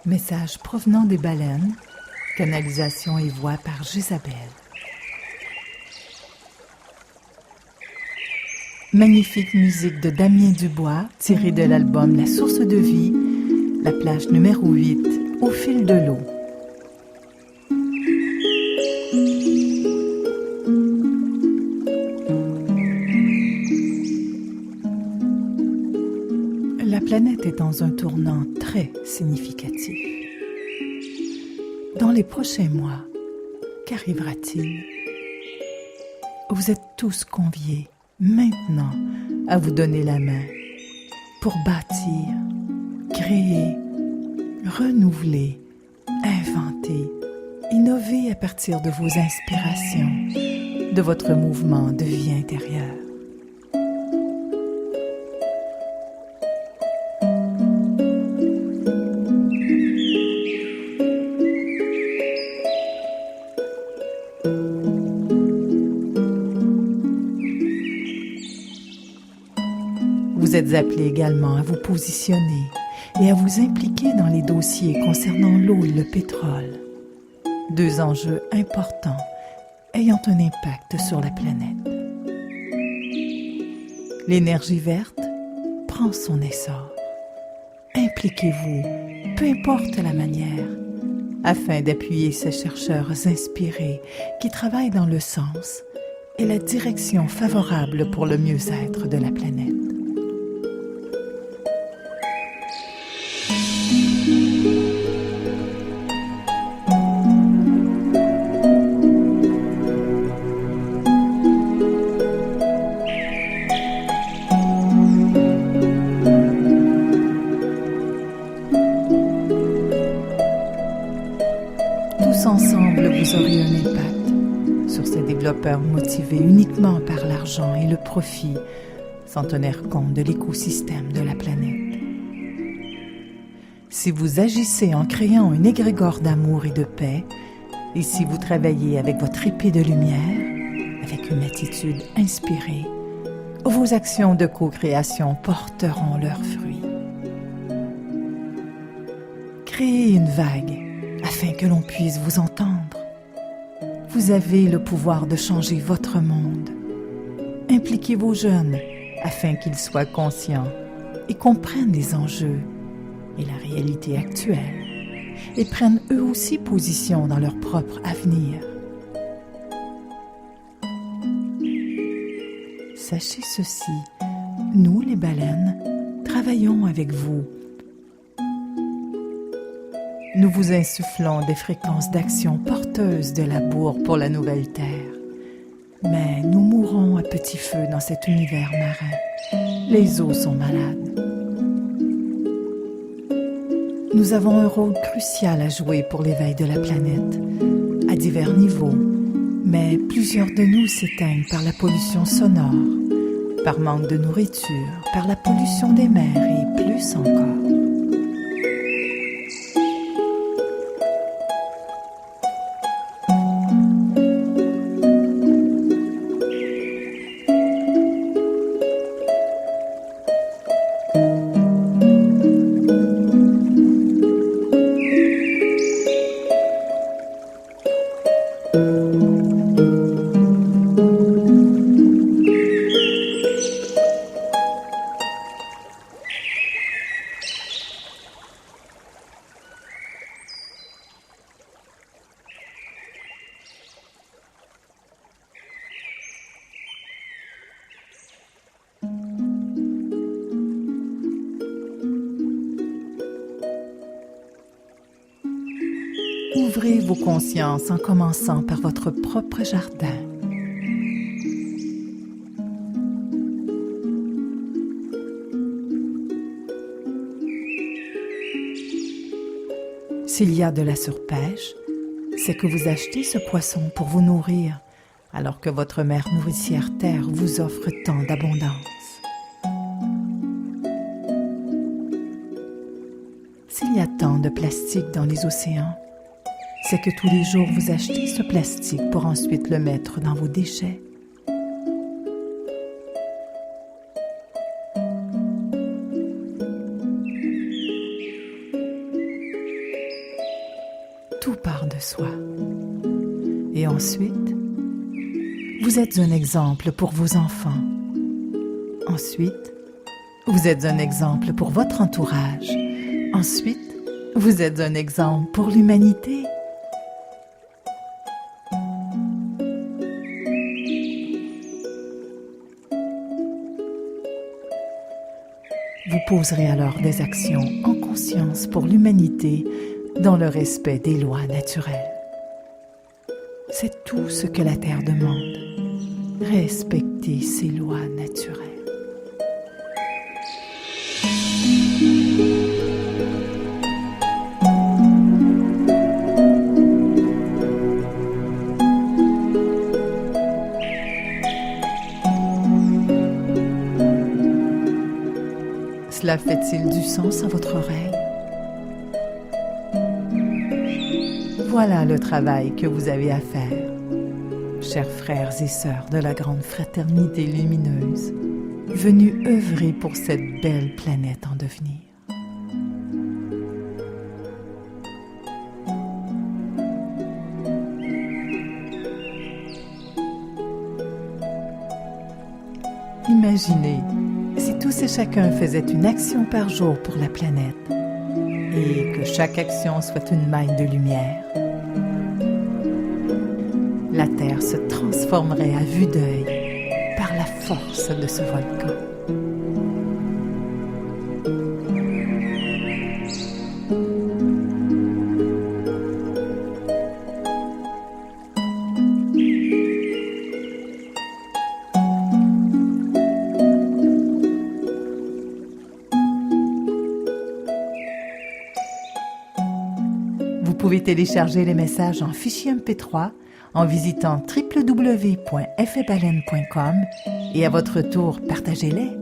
Message provenant des baleines, canalisation et voix par Jézabel. Magnifique musique de Damien Dubois, tirée de l'album La Source de Vie, la plage numéro 8, Au fil de l'eau. La planète est dans un tournant très significatif. Dans les prochains mois, qu'arrivera-t-il? Vous êtes tous conviés maintenant à vous donner la main pour bâtir, créer, renouveler, inventer, innover à partir de vos inspirations, de votre mouvement de vie intérieure. Vous êtes appelés également à vous positionner et à vous impliquer dans les dossiers concernant l'eau et le pétrole, deux enjeux importants ayant un impact sur la planète. L'énergie verte prend son essor. Impliquez-vous, peu importe la manière, afin d'appuyer ces chercheurs inspirés qui travaillent dans le sens et la direction favorable pour le mieux-être de la planète. Tous ensemble, vous aurez un impact sur ces développeurs motivés uniquement par l'argent et le profit, sans tenir compte de l'écosystème de la planète. Si vous agissez en créant une égrégore d'amour et de paix, et si vous travaillez avec votre épée de lumière, avec une attitude inspirée, vos actions de co-création porteront leurs fruits. Créez une vague afin que l'on puisse vous entendre. Vous avez le pouvoir de changer votre monde. Impliquez vos jeunes afin qu'ils soient conscients et comprennent les enjeux et la réalité actuelle et prennent eux aussi position dans leur propre avenir. Sachez ceci, nous les baleines travaillons avec vous. Nous vous insufflons des fréquences d'action porteuses de l'amour pour la nouvelle Terre. Mais nous mourrons à petit feu dans cet univers marin. Les eaux sont malades. Nous avons un rôle crucial à jouer pour l'éveil de la planète, à divers niveaux, mais plusieurs de nous s'éteignent par la pollution sonore, par manque de nourriture, par la pollution des mers et plus encore. Ouvrez vos consciences en commençant par votre propre jardin. S'il y a de la surpêche, c'est que vous achetez ce poisson pour vous nourrir, alors que votre mère nourricière Terre vous offre tant d'abondance. S'il y a tant de plastique dans les océans, c'est que tous les jours vous achetez ce plastique pour ensuite le mettre dans vos déchets. tout part de soi. Et ensuite, vous êtes un exemple pour vos enfants. Ensuite, vous êtes un exemple pour votre entourage. Ensuite, vous êtes un exemple pour l'humanité. Vous poserez alors des actions en conscience pour l'humanité dans le respect des lois naturelles. C'est tout ce que la Terre demande. Respecter ses lois naturelles. Cela fait-il du sens à votre oreille? Voilà le travail que vous avez à faire, chers frères et sœurs de la grande fraternité lumineuse, venus œuvrer pour cette belle planète en devenir. Imaginez si tous et chacun faisait une action par jour pour la planète et que chaque action soit une maille de lumière. La Terre se transformerait à vue d'œil par la force de ce volcan. Vous pouvez télécharger les messages en fichier MP3 en visitant www.effetbaleine.com et à votre tour, partagez-les.